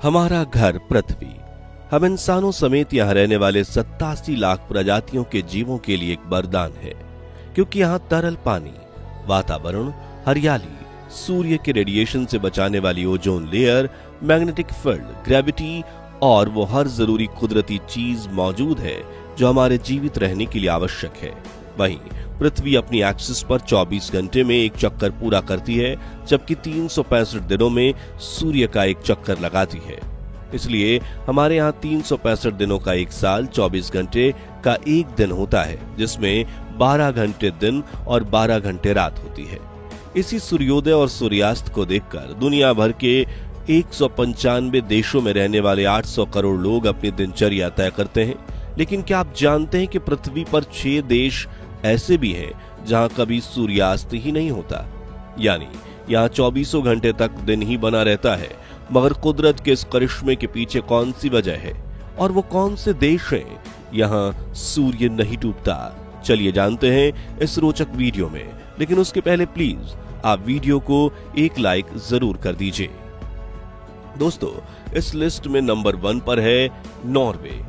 हमारा घर पृथ्वी हम इंसानों समेत यहाँ रहने वाले 87 लाख प्रजातियों के जीवों के लिए एक वरदान है, क्योंकि यहाँ तरल पानी, वातावरण, हरियाली, सूर्य के रेडिएशन से बचाने वाली ozone layer, magnetic field, gravity और वो हर जरूरी कुदरती चीज मौजूद है जो हमारे जीवित रहने के लिए आवश्यक है। वहीं पृथ्वी अपनी एक्सिस पर 24 घंटे में एक चक्कर पूरा करती है, जबकि 365 दिनों में सूर्य का एक चक्कर लगाती है। इसलिए हमारे यहाँ 365 दिनों का एक साल 24 घंटे का एक दिन होता है, जिसमें 12 घंटे दिन और 12 घंटे रात होती है। इसी सूर्योदय और सूर्यास्त को देखकर दुनिया भर के 195 देशों में रहने वाले 800 करोड़ लोग अपनी दिनचर्या तय करते हैं। लेकिन क्या आप जानते हैं कि पृथ्वी पर 6 देश ऐसे भी हैं जहां कभी सूर्यास्त ही नहीं होता, यानी यहाँ 24 घंटे तक दिन ही बना रहता है। मगर कुदरत के इस करिश्मे के पीछे कौन सी वजह है और वो कौन से देश हैं यहाँ सूर्य नहीं डूबता? चलिए जानते हैं इस रोचक वीडियो में। लेकिन उसके पहले प्लीज आप वीडियो को एक लाइक जरूर कर दीजिए। दोस्तों, इस लिस्ट में नंबर 1 पर है नॉर्वे।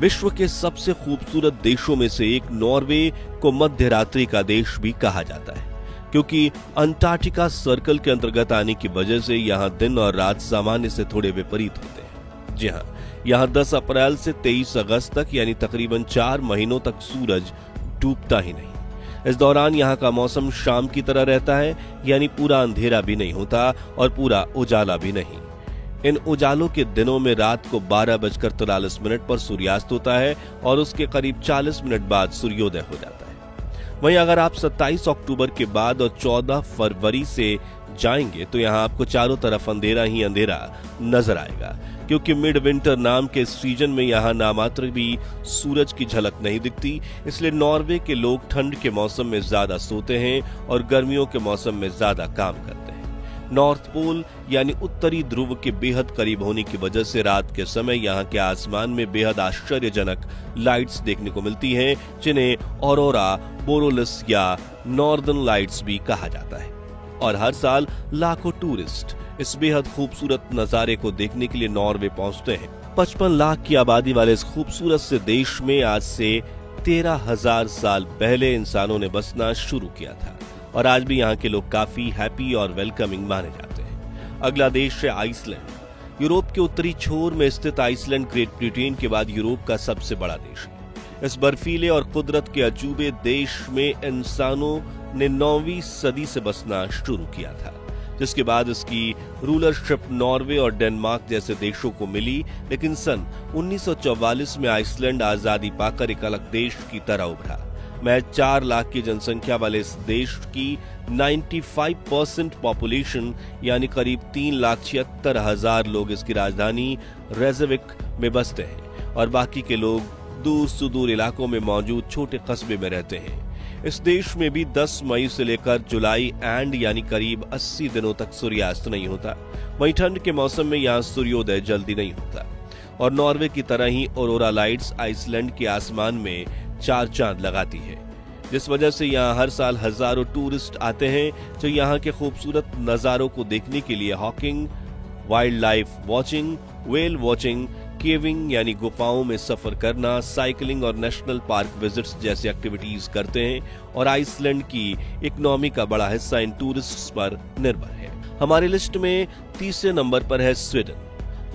विश्व के सबसे खूबसूरत देशों में से एक नॉर्वे को मध्य रात्रि का देश भी कहा जाता है, क्योंकि अंटार्कटिका सर्कल के अंतर्गत आने की वजह से यहाँ दिन और रात सामान्य से थोड़े विपरीत होते हैं। जी हाँ, यहाँ 10 अप्रैल से 23 अगस्त तक यानी तकरीबन 4 महीनों तक सूरज डूबता ही नहीं। इस दौरान यहाँ का मौसम शाम की तरह रहता है, यानी पूरा अंधेरा भी नहीं होता और पूरा उजाला भी नहीं। इन उजालों के दिनों में रात को 12:43 पर सूर्यास्त होता है और उसके करीब 40 मिनट बाद सूर्योदय हो जाता है। वहीं अगर आप 27 अक्टूबर के बाद और 14 फरवरी से जाएंगे तो यहाँ आपको चारों तरफ अंधेरा ही अंधेरा नजर आएगा, क्योंकि मिड विंटर नाम के सीजन में यहाँ नामात्र भी सूरज की झलक नहीं दिखती। इसलिए नॉर्वे के लोग ठंड के मौसम में ज्यादा सोते हैं और गर्मियों के मौसम में ज्यादा काम करते हैं। नॉर्थ पोल यानी उत्तरी ध्रुव के बेहद करीब होने की वजह से रात के समय यहाँ के आसमान में बेहद आश्चर्यजनक लाइट्स देखने को मिलती हैं, जिन्हें ऑरोरा बोरोलिस या नॉर्दर्न लाइट्स भी कहा जाता है। और हर साल लाखों टूरिस्ट इस बेहद खूबसूरत नजारे को देखने के लिए नॉर्वे पहुंचते हैं। 55 लाख की आबादी वाले इस खूबसूरत से देश में आज से 13,000 साल पहले इंसानों ने बसना शुरू किया था और आज भी यहाँ के लोग काफी हैप्पी और वेलकमिंग माने जाते हैं। अगला देश है आइसलैंड। यूरोप के उत्तरी छोर में स्थित आइसलैंड ग्रेट ब्रिटेन के बाद यूरोप का सबसे बड़ा देश है। इस बर्फीले और कुदरत के अजूबे देश में इंसानों ने 9वीं सदी से बसना शुरू किया था, जिसके बाद इसकी रूलरशिप नॉर्वे और डेनमार्क जैसे देशों को मिली। लेकिन सन 1944 में आइसलैंड आजादी पाकर एक अलग देश की तरह उभरा। महज 4 लाख की जनसंख्या वाले इस देश की 95% पॉपुलेशन यानी करीब 3,76,000 लोग इसकी राजधानी रेज़विक में बसते हैं और बाकी के लोग दूर सुदूर इलाकों में मौजूद छोटे कस्बे में रहते हैं। इस देश में भी 10 मई से लेकर जुलाई एंड यानी करीब 80 दिनों तक सूर्यास्त नहीं होता। वहीं ठंड के मौसम में यहाँ सूर्योदय जल्दी नहीं होता और नॉर्वे की तरह ही ऑरोरा लाइट्स आइसलैंड के आसमान में 4 चांद लगाती है, जिस वजह से यहाँ हर साल हजारों टूरिस्ट आते हैं जो यहाँ के खूबसूरत नजारों को देखने के लिए Hawking, wild life watching, whale watching, caving यानी गुफाओं में सफर करना, साइकिलिंग और नेशनल पार्क विजिट्स जैसी एक्टिविटीज करते हैं। और आइसलैंड की इकोनॉमी का बड़ा हिस्सा इन टूरिस्ट्स पर निर्भर है। हमारी लिस्ट में तीसरे नंबर पर है स्वीडन।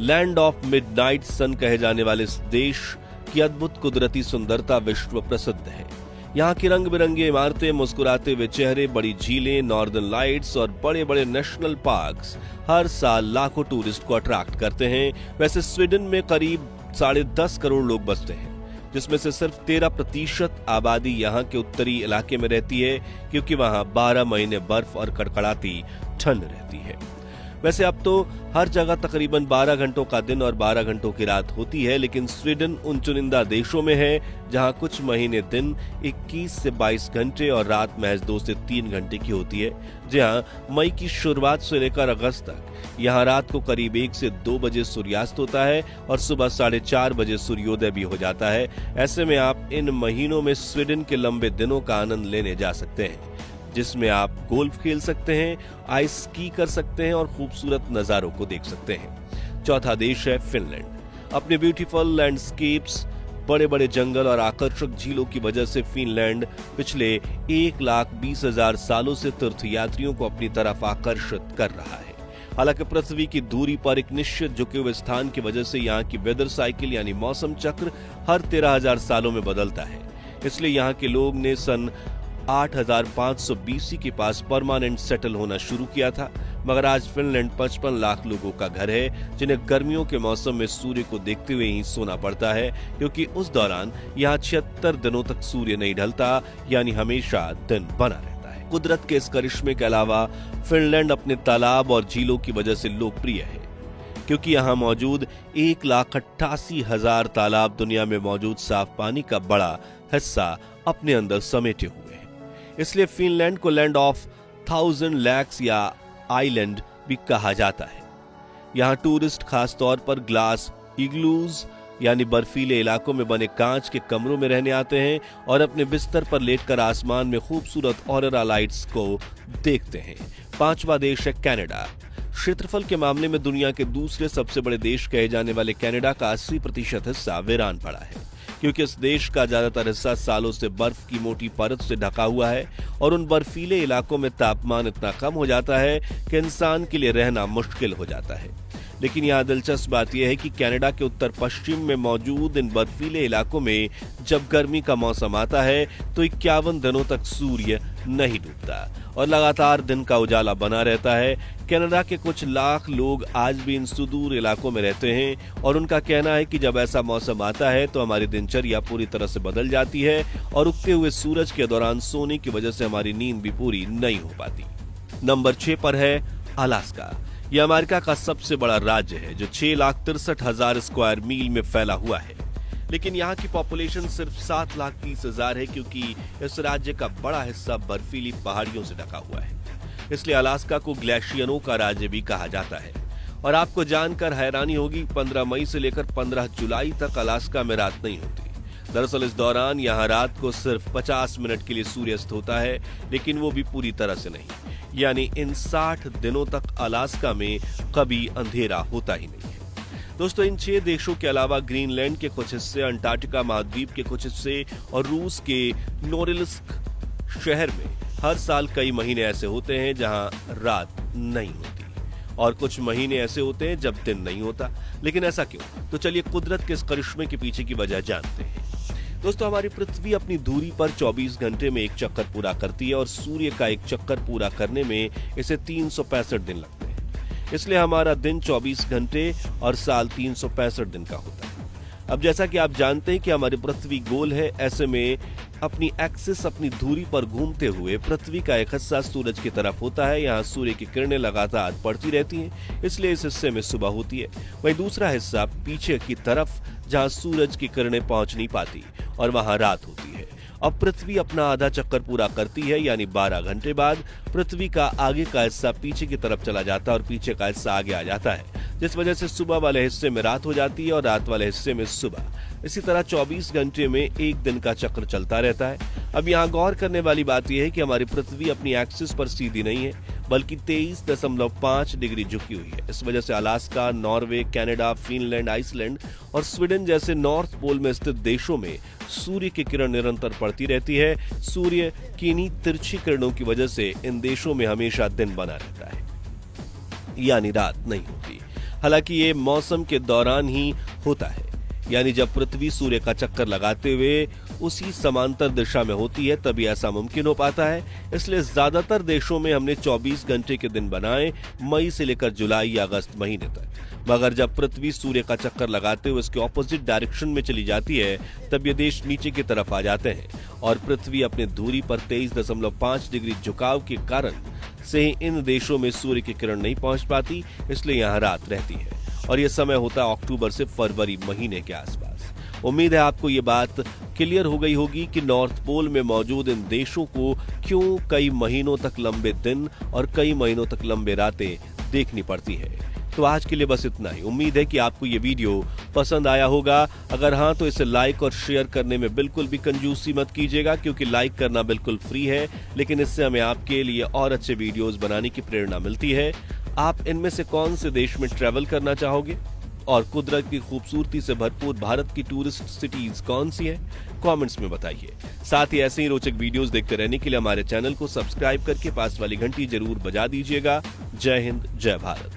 लैंड ऑफ मिडनाइट सन कहे जाने वाले इस देश की अद्भुत कुदरती सुंदरता विश्व प्रसिद्ध है। यहाँ की रंग बिरंगी इमारतें, मुस्कुराते हुए चेहरे, बड़ी झीलें, नॉर्दर्न लाइट्स और बड़े बड़े नेशनल पार्क्स हर साल लाखों टूरिस्ट को अट्रैक्ट करते हैं। वैसे स्वीडन में करीब 10.5 करोड़ लोग बसते हैं, जिसमें से सिर्फ 13% आबादी यहाँ के उत्तरी इलाके में रहती है, क्योंकि वहाँ 12 महीने बर्फ और कड़कड़ाती ठंड रहती है। वैसे अब तो हर जगह तकरीबन 12 घंटों का दिन और 12 घंटों की रात होती है, लेकिन स्वीडन उन चुनिंदा देशों में है जहां कुछ महीने दिन 21 से 22 घंटे और रात महज 2 से 3 घंटे की होती है। जहां मई की शुरुआत से लेकर अगस्त तक यहां रात को करीब 1 से 2 बजे सूर्यास्त होता है और सुबह 4:30 बजे सूर्योदय भी हो जाता है। ऐसे में आप इन महीनों में स्वीडन के लंबे दिनों का आनंद लेने जा सकते हैं, जिसमें आप गोल्फ खेल सकते हैं, आइस स्की कर सकते हैं और खूबसूरत नजारों को देख सकते हैं। चौथा देश है फिनलैंड। अपने ब्यूटीफुल लैंडस्केप्स, बड़े बड़े जंगल और आकर्षक झीलों की वजह से फिनलैंड पिछले 1,20,000 सालों से तीर्थयात्रियों को अपनी तरफ आकर्षित कर रहा है। हालांकि पृथ्वी की दूरी पर एक निश्चित झुके हुए स्थान की वजह से यहाँ की वेदर साइकिल यानी मौसम चक्र हर 13,000 सालों में बदलता है। इसलिए यहाँ के लोग ने सन 8,500 BC के पास परमानेंट सेटल होना शुरू किया था। मगर आज फिनलैंड 55 लाख लोगों का घर है, जिन्हें गर्मियों के मौसम में सूर्य को देखते हुए ही सोना पड़ता है, क्योंकि उस दौरान यहाँ 76 दिनों तक सूर्य नहीं ढलता, यानी हमेशा दिन बना रहता है। कुदरत के इस करिश्मे के अलावा फिनलैंड अपने तालाब और झीलों की वजह से लोकप्रिय है, क्योंकि यहाँ मौजूद 1,88,000 तालाब दुनिया में मौजूद साफ पानी का बड़ा हिस्सा अपने अंदर समेटे हुए हैं। इसलिए फिनलैंड को लैंड ऑफ 1,000 लेक्स या आइलैंड भी कहा जाता है। यहाँ टूरिस्ट खास तौर पर ग्लास इग्लूज यानी बर्फीले इलाकों में बने कांच के कमरों में रहने आते हैं और अपने बिस्तर पर लेटकर आसमान में खूबसूरत ऑरोरा लाइट्स को देखते हैं। पांचवा देश है कनाडा। क्षेत्रफल के मामले में दुनिया के दूसरे सबसे बड़े देश कहे जाने वाले कनाडा का 80% हिस्सा वीरान पड़ा है, क्योंकि इस देश का ज्यादातर हिस्सा सालों से बर्फ की मोटी परत से ढका हुआ है और उन बर्फीले इलाकों में तापमान इतना कम हो जाता है कि इंसान के लिए रहना मुश्किल हो जाता है। लेकिन यहाँ दिलचस्प बात यह है कि कनाडा के उत्तर पश्चिम में मौजूद इन बर्फीले इलाकों में जब गर्मी का मौसम आता है तो 51 दिनों तक सूर्य नहीं डूबता और लगातार दिन का उजाला बना रहता है। कनाडा के कुछ लाख लोग आज भी इन सुदूर इलाकों में रहते हैं और उनका कहना है कि जब ऐसा मौसम आता है तो हमारी दिनचर्या पूरी तरह से बदल जाती है और उगते हुए सूरज के दौरान सोने की वजह से हमारी नींद भी पूरी नहीं हो पाती। नंबर 6 पर है अलास्का। यह अमेरिका का सबसे बड़ा राज्य है जो 6,63,000 स्क्वायर मील में फैला हुआ है, लेकिन यहाँ की पॉपुलेशन सिर्फ 7,30,000 है, क्योंकि इस राज्य का बड़ा हिस्सा बर्फीली पहाड़ियों से ढका हुआ है। इसलिए अलास्का को ग्लेशियरों का राज्य भी कहा जाता है। और आपको जानकर हैरानी होगी, 15 मई से लेकर 15 जुलाई तक अलास्का में रात नहीं होती। दरअसल इस दौरान यहाँ रात को सिर्फ 50 मिनट के लिए सूर्यास्त होता है, लेकिन वो भी पूरी तरह से नहीं, यानी इन 60 दिनों तक अलास्का में कभी अंधेरा होता ही नहीं है। दोस्तों, इन 6 देशों के अलावा ग्रीनलैंड के कुछ हिस्से, अंटार्कटिका महाद्वीप के कुछ हिस्से और रूस के नोरिलिस्क शहर में हर साल कई महीने ऐसे होते हैं जहां रात नहीं होती और कुछ महीने ऐसे होते हैं जब दिन नहीं होता। लेकिन ऐसा क्यों? तो चलिए कुदरत के इस करिश्मे के पीछे की वजह जानते हैं। दोस्तों, हमारी पृथ्वी अपनी दूरी पर 24 घंटे में एक चक्कर पूरा करती है और सूर्य का एक चक्कर पूरा करने में इसे 365 दिन लगते हैं। इसलिए हमारा दिन 24 घंटे और साल 365 दिन का होता है। अब जैसा कि आप जानते हैं कि हमारी पृथ्वी गोल है, ऐसे में अपनी एक्सिस, अपनी धुरी पर घूमते हुए पृथ्वी का एक हिस्सा सूरज की तरफ होता है। यहाँ सूर्य की किरणें लगातार पड़ती रहती हैं, इसलिए इस हिस्से में सुबह होती है। वहीं दूसरा हिस्सा पीछे की तरफ, जहाँ सूरज की किरणें पहुंच नहीं पाती और वहां रात होती है। अब पृथ्वी अपना आधा चक्कर पूरा करती है, यानी 12 घंटे बाद पृथ्वी का आगे का हिस्सा पीछे की तरफ चला जाता है और पीछे का हिस्सा आगे आ जाता है, जिस वजह से सुबह वाले हिस्से में रात हो जाती है और रात वाले हिस्से में सुबह। इसी तरह 24 घंटे में एक दिन का चक्र चलता रहता है। अब यहाँ गौर करने वाली बात यह है कि हमारी पृथ्वी अपनी एक्सिस पर सीधी नहीं है, बल्कि 23.5 डिग्री झुकी हुई है। इस वजह से Alaska, Norway, Canada, Finland, Iceland और स्वीडन जैसे नॉर्थ पोल में स्थित देशों में सूर्य की किरण निरंतर पड़ती रहती है। सूर्य की इन्हीं तिरछी किरणों की वजह से इन देशों में हमेशा दिन बना रहता है, यानी रात नहीं होती। हालांकि ये मौसम के दौरान ही होता है, यानी जब पृथ्वी सूर्य का चक्कर लगाते हुए उसी समांतर दिशा में होती है तभी ऐसा मुमकिन हो पाता है। इसलिए ज्यादातर देशों में हमने 24 घंटे के दिन बनाए, मई से लेकर जुलाई या अगस्त महीने तक। मगर जब पृथ्वी सूर्य का चक्कर लगाते हुए उसके ऑपोजिट डायरेक्शन में चली जाती है, तब ये देश नीचे की तरफ आ जाते हैं और पृथ्वी अपनी दूरी पर 23.5 डिग्री झुकाव के कारण से इन देशों में सूर्य की किरण नहीं पहुंच पाती, इसलिए यहाँ रात रहती है। और यह समय होता है अक्टूबर से फरवरी महीने के आसपास। उम्मीद है आपको ये बात क्लियर हो गई होगी कि नॉर्थ पोल में मौजूद इन देशों को क्यों कई महीनों तक लंबे दिन और कई महीनों तक लंबे रातें देखनी पड़ती है। तो आज के लिए बस इतना ही। उम्मीद है कि आपको ये वीडियो पसंद आया होगा। अगर हाँ, तो इसे लाइक और शेयर करने में बिल्कुल भी कंजूसी मत कीजिएगा, क्योंकि लाइक करना बिल्कुल फ्री है, लेकिन इससे हमें आपके लिए और अच्छे वीडियोस बनाने की प्रेरणा मिलती है। आप इनमें से कौन से देश में ट्रैवल करना चाहोगे, और कुदरत की खूबसूरती से भरपूर भारत की टूरिस्ट सिटीज कौन सी है, कमेंट्स में बताइए। साथ ही ऐसे ही रोचक वीडियोस देखते रहने के लिए हमारे चैनल को सब्सक्राइब करके पास वाली घंटी जरूर बजा दीजिएगा। जय हिंद, जय भारत।